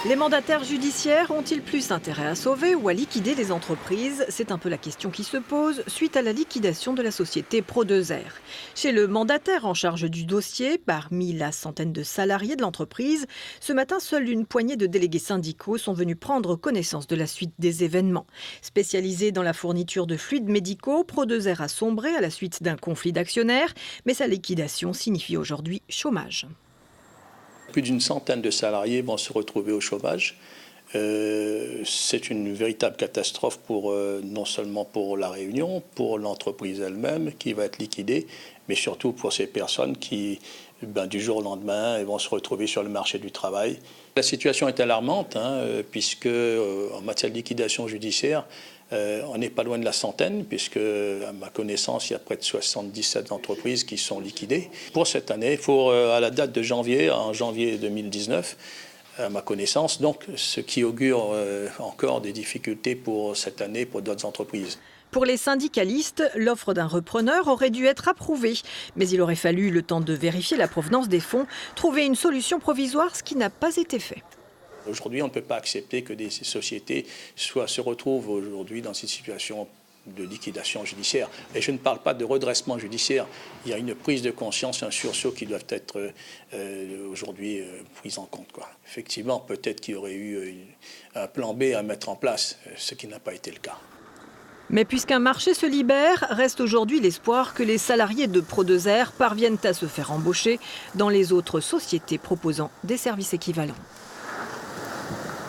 Les mandataires judiciaires ont-ils plus intérêt à sauver ou à liquider les entreprises? C'est un peu la question qui se pose suite à la liquidation de la société Pro2R. Chez le mandataire en charge du dossier, parmi la centaine de salariés de l'entreprise, ce matin, seule une poignée de délégués syndicaux sont venus prendre connaissance de la suite des événements. Spécialisé dans la fourniture de fluides médicaux, Pro2R a sombré à la suite d'un conflit d'actionnaires, mais sa liquidation signifie aujourd'hui chômage. Plus d'une centaine de salariés vont se retrouver au chômage. C'est une véritable catastrophe non seulement pour la Réunion, pour l'entreprise elle-même qui va être liquidée, mais surtout pour ces personnes qui, du jour au lendemain, vont se retrouver sur le marché du travail. La situation est alarmante, puisque en matière de liquidation judiciaire, on n'est pas loin de la centaine, puisque, à ma connaissance, il y a près de 77 entreprises qui sont liquidées. Pour cette année, à la date de en janvier 2019, à ma connaissance, donc, ce qui augure encore des difficultés pour cette année pour d'autres entreprises. Pour les syndicalistes, l'offre d'un repreneur aurait dû être approuvée. Mais il aurait fallu le temps de vérifier la provenance des fonds, trouver une solution provisoire, ce qui n'a pas été fait. Aujourd'hui, on ne peut pas accepter que des sociétés se retrouvent aujourd'hui dans cette situation de liquidation judiciaire. Et je ne parle pas de redressement judiciaire. Il y a une prise de conscience, un sursaut qui doivent être aujourd'hui pris en compte. Effectivement, peut-être qu'il y aurait eu un plan B à mettre en place, ce qui n'a pas été le cas. Mais puisqu'un marché se libère, reste aujourd'hui l'espoir que les salariés de Pro2R parviennent à se faire embaucher dans les autres sociétés proposant des services équivalents.